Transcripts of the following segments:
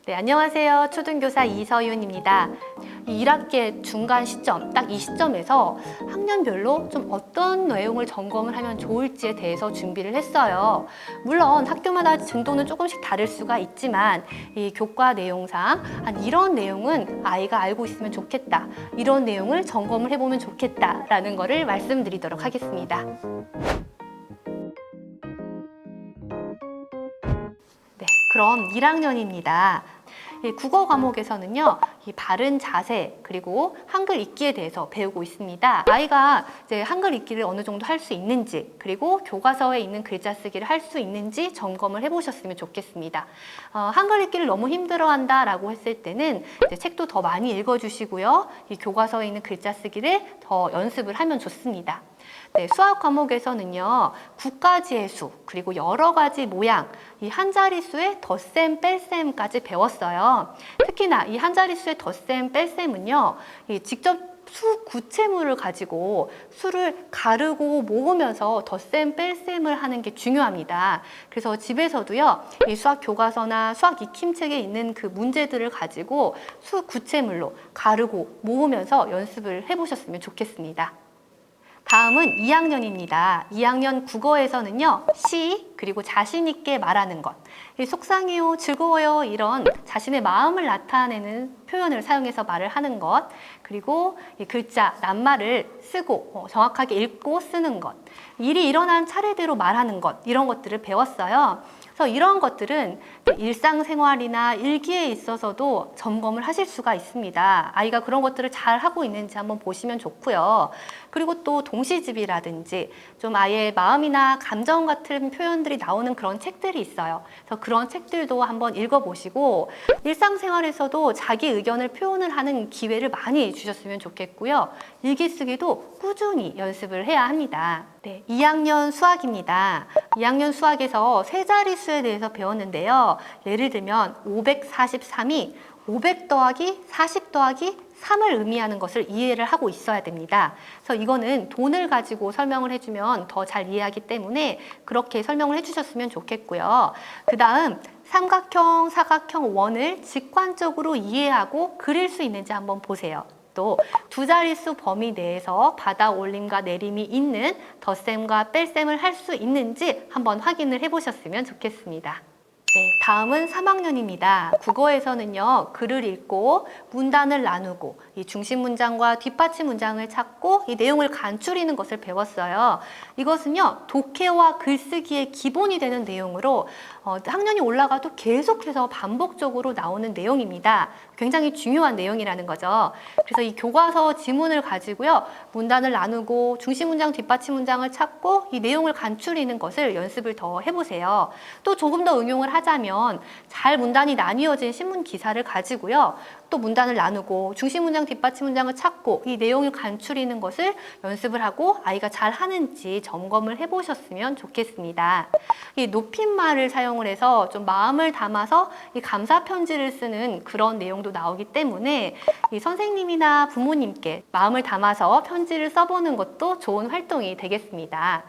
네, 안녕하세요. 초등교사 이서윤입니다. 이 1학기의 중간 시점, 딱 이 시점에서 학년별로 좀 어떤 내용을 점검을 하면 좋을지에 대해서 준비를 했어요. 물론 학교마다 진도는 조금씩 다를 수가 있지만 이 교과 내용상 이런 내용은 아이가 알고 있으면 좋겠다. 이런 내용을 점검을 해보면 좋겠다라는 거를 말씀드리도록 하겠습니다. 네, 그럼 1학년입니다. 국어 과목에서는요, 이 바른 자세 그리고 한글 읽기에 대해서 배우고 있습니다. 아이가 이제 한글 읽기를 어느 정도 할 수 있는지, 그리고 교과서에 있는 글자 쓰기를 할 수 있는지 점검을 해보셨으면 좋겠습니다. 한글 읽기를 너무 힘들어한다라고 했을 때는 이제 책도 더 많이 읽어주시고요, 이 교과서에 있는 글자 쓰기를 더 연습을 하면 좋습니다. 네, 수학 과목에서는요, 9가지의 수, 그리고 여러 가지 모양, 이 한 자릿수의 덧셈, 뺄셈까지 배웠어요. 특히나 이 한 자릿수의 덧셈, 뺄셈은요, 직접 수 구체물을 가지고 수를 가르고 모으면서 덧셈, 뺄셈을 하는 게 중요합니다. 그래서 집에서도요, 이 수학 교과서나 수학 익힘책에 있는 그 문제들을 가지고 수 구체물로 가르고 모으면서 연습을 해보셨으면 좋겠습니다. 다음은 2학년입니다. 2학년 국어에서는요, 시, 그리고 자신 있게 말하는 것, 속상해요, 즐거워요, 이런 자신의 마음을 나타내는 표현을 사용해서 말을 하는 것, 그리고 이 글자, 낱말을 쓰고 정확하게 읽고 쓰는 것, 일이 일어난 차례대로 말하는 것, 이런 것들을 배웠어요. 그래서 이런 것들은 일상생활이나 일기에 있어서도 점검을 하실 수가 있습니다. 아이가 그런 것들을 잘 하고 있는지 한번 보시면 좋고요. 그리고 또 동시집이라든지 좀 아이의 마음이나 감정 같은 표현들이 나오는 그런 책들이 있어요. 그래서 그런 책들도 한번 읽어보시고 일상생활에서도 자기 의견을 표현을 하는 기회를 많이 주셨으면 좋겠고요. 일기 쓰기도 꾸준히 연습을 해야 합니다. 네, 2학년 수학입니다. 2학년 수학에서 세 자릿수에 대해서 배웠는데요. 예를 들면 543이 500 더하기 40 더하기 3을 의미하는 것을 이해를 하고 있어야 됩니다. 그래서 이거는 돈을 가지고 설명을 해주면 더 잘 이해하기 때문에 그렇게 설명을 해주셨으면 좋겠고요. 그 다음 삼각형, 사각형, 원을 직관적으로 이해하고 그릴 수 있는지 한번 보세요. 또 두 자릿수 범위 내에서 받아 올림과 내림이 있는 덧셈과 뺄셈을 할 수 있는지 한번 확인을 해보셨으면 좋겠습니다. 네, 다음은 3학년입니다. 국어에서는요, 글을 읽고 문단을 나누고 이 중심 문장과 뒷받침 문장을 찾고 이 내용을 간추리는 것을 배웠어요. 이것은요, 독해와 글쓰기의 기본이 되는 내용으로 학년이 올라가도 계속해서 반복적으로 나오는 내용입니다. 굉장히 중요한 내용이라는 거죠. 그래서 이 교과서 지문을 가지고요, 문단을 나누고 중심 문장, 뒷받침 문장을 찾고 이 내용을 간추리는 것을 연습을 더 해보세요. 또 조금 더 응용을 하자면 잘 문단이 나뉘어진 신문 기사를 가지고요, 또 문단을 나누고 중심 문장, 뒷받침 문장을 찾고 이 내용을 간추리는 것을 연습을 하고 아이가 잘 하는지 점검을 해보셨으면 좋겠습니다. 이 높임말을 사용을 해서 좀 마음을 담아서 이 감사 편지를 쓰는 그런 내용도 나오기 때문에 이 선생님이나 부모님께 마음을 담아서 편지를 써보는 것도 좋은 활동이 되겠습니다.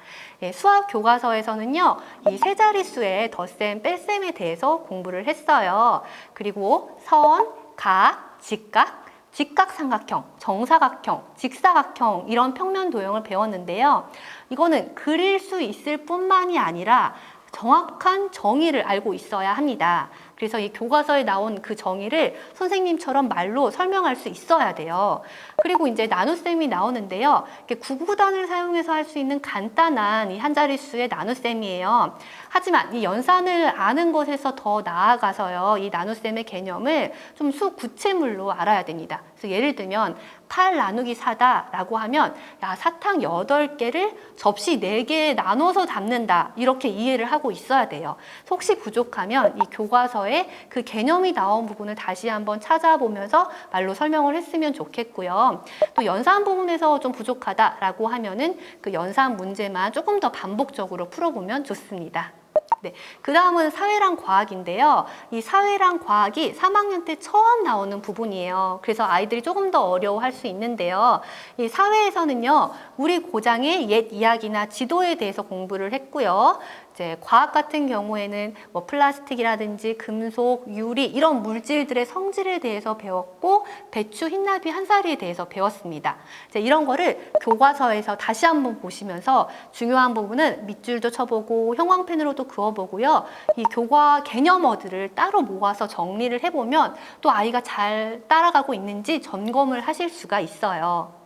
수학 교과서에서는요, 이 세 자릿수의 덧셈, 뺄셈에 대해서 공부를 했어요. 그리고 선, 각, 직각, 직각삼각형, 정사각형, 직사각형 이런 평면 도형을 배웠는데요. 이거는 그릴 수 있을 뿐만이 아니라 정확한 정의를 알고 있어야 합니다. 그래서 이 교과서에 나온 그 정의를 선생님처럼 말로 설명할 수 있어야 돼요. 그리고 이제 나눗셈이 나오는데요. 구구단을 사용해서 할 수 있는 간단한 이 한 자릿수의 나눗셈이에요. 하지만 이 연산을 아는 것에서 더 나아가서요, 이 나눗셈의 개념을 좀 수 구체물로 알아야 됩니다. 그래서 예를 들면 8 나누기 4다라고 하면 야, 사탕 8개를 접시 4개에 나눠서 담는다, 이렇게 이해를 하고 있어야 돼요. 혹시 부족하면 이 교과서에 그 개념이 나온 부분을 다시 한번 찾아보면서 말로 설명을 했으면 좋겠고요. 또 연산 부분에서 좀 부족하다라고 하면은 그 연산 문제만 조금 더 반복적으로 풀어보면 좋습니다. 네, 그 다음은 사회랑 과학인데요. 이 사회랑 과학이 3학년 때 처음 나오는 부분이에요. 그래서 아이들이 조금 더 어려워할 수 있는데요. 이 사회에서는요, 우리 고장의 옛 이야기나 지도에 대해서 공부를 했고요. 이제 과학 같은 경우에는 뭐 플라스틱이라든지 금속, 유리 이런 물질들의 성질에 대해서 배웠고 배추, 흰나비, 한사리에 대해서 배웠습니다. 이제 이런 거를 교과서에서 다시 한번 보시면서 중요한 부분은 밑줄도 쳐보고 형광펜으로도 그어보고요. 이 교과 개념어들을 따로 모아서 정리를 해보면 또 아이가 잘 따라가고 있는지 점검을 하실 수가 있어요.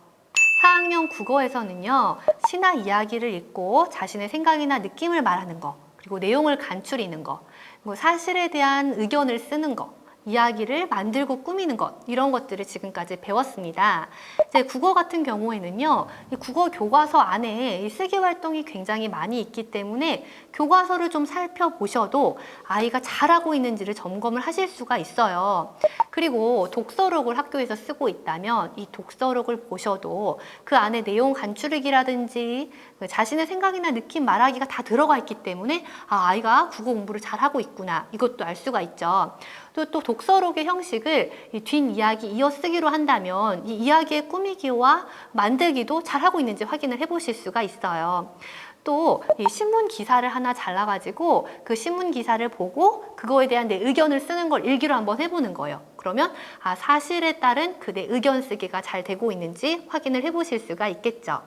4학년 국어에서는요, 신화 이야기를 읽고 자신의 생각이나 느낌을 말하는 거, 그리고 내용을 간추리는 거, 뭐 사실에 대한 의견을 쓰는 거, 이야기를 만들고 꾸미는 것, 이런 것들을 지금까지 배웠습니다. 이제 국어 같은 경우에는요, 이 국어 교과서 안에 이 쓰기 활동이 굉장히 많이 있기 때문에 교과서를 좀 살펴보셔도 아이가 잘하고 있는지를 점검을 하실 수가 있어요. 그리고 독서록을 학교에서 쓰고 있다면 이 독서록을 보셔도 그 안에 내용 간추리기라든지 자신의 생각이나 느낌 말하기가 다 들어가 있기 때문에 아이가 국어 공부를 잘하고 있구나, 이것도 알 수가 있죠. 또 독서록의 형식을 이 뒷이야기 이어쓰기로 한다면 이 이야기의 꾸미기와 만들기도 잘하고 있는지 확인을 해보실 수가 있어요. 또 이 신문 기사를 하나 잘라가지고 그 신문 기사를 보고 그거에 대한 내 의견을 쓰는 걸 일기로 한번 해보는 거예요. 그러면 사실에 따른 그 내 의견 쓰기가 잘 되고 있는지 확인을 해보실 수가 있겠죠.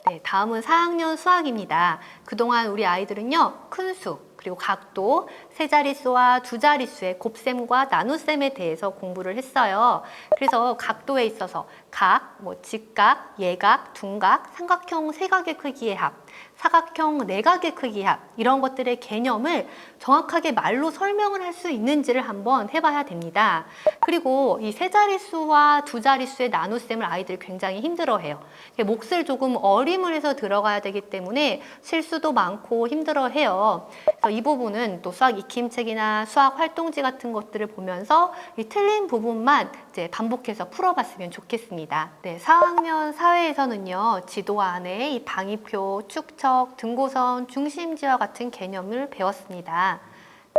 네, 다음은 4학년 수학입니다. 그동안 우리 아이들은요, 큰 수, 그리고 각도, 세 자릿수와 두 자릿수의 곱셈과 나눗셈에 대해서 공부를 했어요. 그래서 각도에 있어서 각, 직각, 예각, 둔각, 삼각형 세 각의 크기의 합, 사각형 네 각의 크기의 합, 이런 것들의 개념을 정확하게 말로 설명을 할 수 있는지를 한번 해봐야 됩니다. 그리고 이 세 자릿수와 두 자릿수의 나눗셈을 아이들이 굉장히 힘들어해요. 몫을 조금 어림을 해서 들어가야 되기 때문에 실수도 많고 힘들어해요. 그래서 이 부분은 또 수학 익힘책이나 수학 활동지 같은 것들을 보면서 이 틀린 부분만 이제 반복해서 풀어봤으면 좋겠습니다. 네, 4학년 사회에서는요, 지도 안에 이 방위표, 축척, 등고선, 중심지와 같은 개념을 배웠습니다.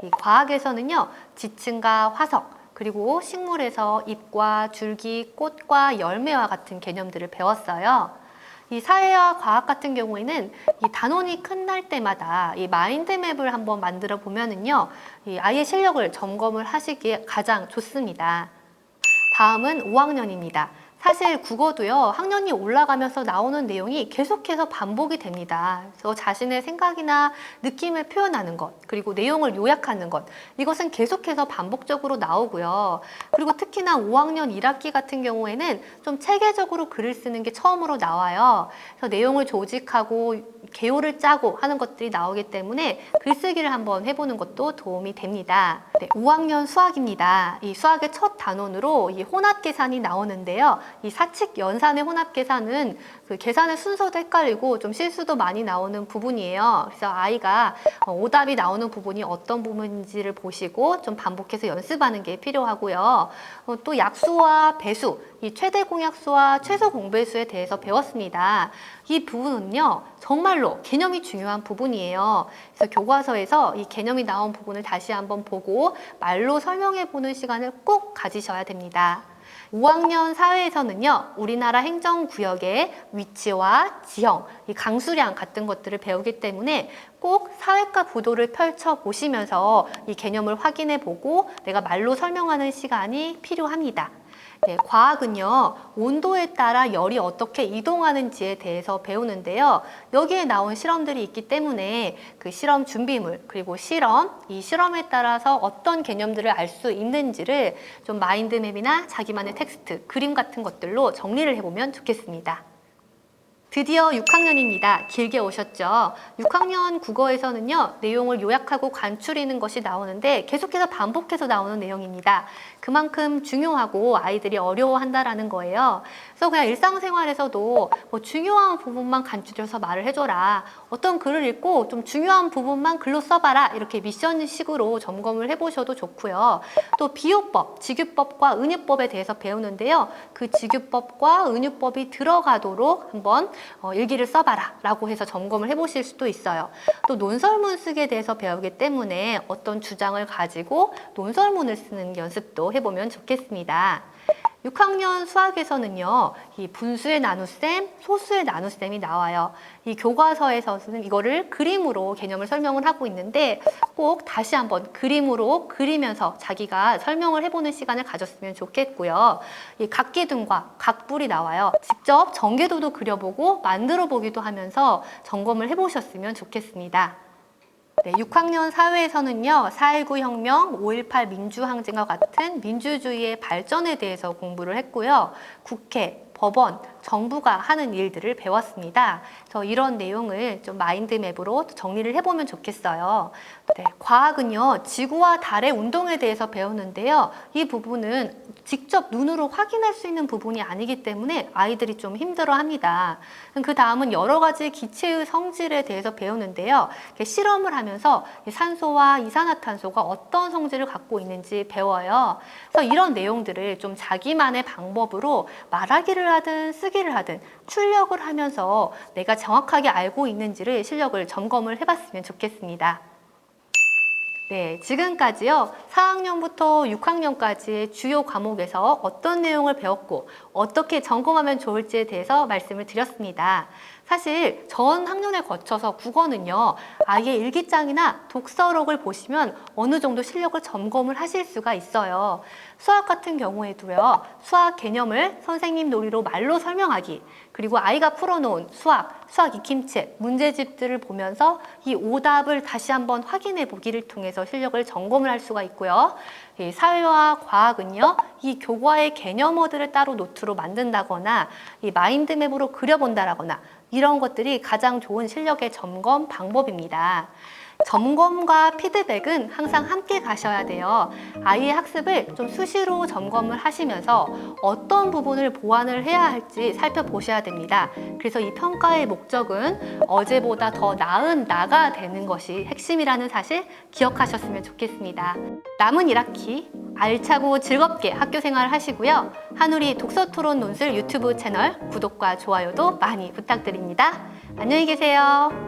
이 과학에서는요, 지층과 화석, 그리고 식물에서 잎과 줄기, 꽃과 열매와 같은 개념들을 배웠어요. 이 사회와 과학 같은 경우에는 이 단원이 끝날 때마다 이 마인드맵을 한번 만들어 보면은요, 이 아이의 실력을 점검을 하시기에 가장 좋습니다. 다음은 5학년입니다. 사실 국어도요, 학년이 올라가면서 나오는 내용이 계속해서 반복이 됩니다. 그래서 자신의 생각이나 느낌을 표현하는 것, 그리고 내용을 요약하는 것, 이것은 계속해서 반복적으로 나오고요. 그리고 특히나 5학년 1학기 같은 경우에는 좀 체계적으로 글을 쓰는 게 처음으로 나와요. 그래서 내용을 조직하고 개요를 짜고 하는 것들이 나오기 때문에 글쓰기를 한번 해보는 것도 도움이 됩니다. 네, 5학년 수학입니다. 이 수학의 첫 단원으로 이 혼합계산이 나오는데요. 이 사칙 연산의 혼합계산은 그 계산의 순서도 헷갈리고 좀 실수도 많이 나오는 부분이에요. 그래서 아이가 오답이 나오는 부분이 어떤 부분인지를 보시고 좀 반복해서 연습하는 게 필요하고요. 또 약수와 배수, 이 최대 공약수와 최소 공배수에 대해서 배웠습니다. 이 부분은요, 정말로 개념이 중요한 부분이에요. 그래서 교과서에서 이 개념이 나온 부분을 다시 한번 보고 말로 설명해 보는 시간을 꼭 가지셔야 됩니다. 5학년 사회에서는요, 우리나라 행정구역의 위치와 지형, 이 강수량 같은 것들을 배우기 때문에 꼭 사회과 구도를 펼쳐 보시면서 이 개념을 확인해 보고 내가 말로 설명하는 시간이 필요합니다. 네, 과학은요, 온도에 따라 열이 어떻게 이동하는지에 대해서 배우는데요. 여기에 나온 실험들이 있기 때문에 그 실험 준비물, 그리고 이 실험에 따라서 어떤 개념들을 알 수 있는지를 좀 마인드맵이나 자기만의 텍스트, 그림 같은 것들로 정리를 해보면 좋겠습니다. 드디어 6학년입니다. 길게 오셨죠? 6학년 국어에서는요, 내용을 요약하고 간추리는 것이 나오는데 계속해서 반복해서 나오는 내용입니다. 그만큼 중요하고 아이들이 어려워한다라는 거예요. 그래서 그냥 일상생활에서도 뭐 중요한 부분만 간추려서 말을 해줘라. 어떤 글을 읽고 좀 중요한 부분만 글로 써봐라. 이렇게 미션식으로 점검을 해보셔도 좋고요. 또 비유법, 직유법과 은유법에 대해서 배우는데요. 그 직유법과 은유법이 들어가도록 한번 일기를 써봐라 라고 해서 점검을 해보실 수도 있어요. 또 논설문 쓰기에 대해서 배우기 때문에 어떤 주장을 가지고 논설문을 쓰는 연습도 해보면 좋겠습니다. 6학년 수학에서는요, 이 분수의 나눗셈, 소수의 나눗셈이 나와요. 이 교과서에서는 이거를 그림으로 개념을 설명을 하고 있는데 꼭 다시 한번 그림으로 그리면서 자기가 설명을 해보는 시간을 가졌으면 좋겠고요. 이 각기둥과 각불이 나와요. 직접 전개도도 그려보고 만들어 보기도 하면서 점검을 해보셨으면 좋겠습니다. 네, 6학년 사회에서는요, 4.19 혁명, 5.18 민주항쟁과 같은 민주주의의 발전에 대해서 공부를 했고요. 국회, 법원, 정부가 하는 일들을 배웠습니다. 그래서 이런 내용을 좀 마인드맵으로 정리를 해보면 좋겠어요. 네, 과학은요, 지구와 달의 운동에 대해서 배우는데요. 이 부분은 직접 눈으로 확인할 수 있는 부분이 아니기 때문에 아이들이 좀 힘들어합니다. 그 다음은 여러 가지 기체의 성질에 대해서 배우는데요. 실험을 하면서 산소와 이산화탄소가 어떤 성질을 갖고 있는지 배워요. 그래서 이런 내용들을 좀 자기만의 방법으로 말하기를 하든 쓰기를 하든 출력을 하면서 내가 정확하게 알고 있는지를 실력을 점검을 해봤으면 좋겠습니다. 네, 지금까지요, 4학년부터 6학년까지의 주요 과목에서 어떤 내용을 배웠고 어떻게 점검하면 좋을지에 대해서 말씀을 드렸습니다. 사실 전 학년에 거쳐서 국어는요, 아예 일기장이나 독서록을 보시면 어느 정도 실력을 점검을 하실 수가 있어요. 수학 같은 경우에도요, 수학 개념을 선생님 놀이로 말로 설명하기, 그리고 아이가 풀어놓은 수학 익힘책, 문제집들을 보면서 이 오답을 다시 한번 확인해 보기를 통해서 실력을 점검을 할 수가 있고요. 이 사회와 과학은요, 이 교과의 개념어들을 따로 노트로 만든다거나 이 마인드맵으로 그려본다라거나 이런 것들이 가장 좋은 실력의 점검 방법입니다. 점검과 피드백은 항상 함께 가셔야 돼요. 아이의 학습을 좀 수시로 점검을 하시면서 어떤 부분을 보완을 해야 할지 살펴보셔야 됩니다. 그래서 이 평가의 목적은 어제보다 더 나은 나가 되는 것이 핵심이라는 사실 기억하셨으면 좋겠습니다. 남은 1학기 알차고 즐겁게 학교 생활을 하시고요. 한우리 독서토론 논술 유튜브 채널 구독과 좋아요도 많이 부탁드립니다. 안녕히 계세요.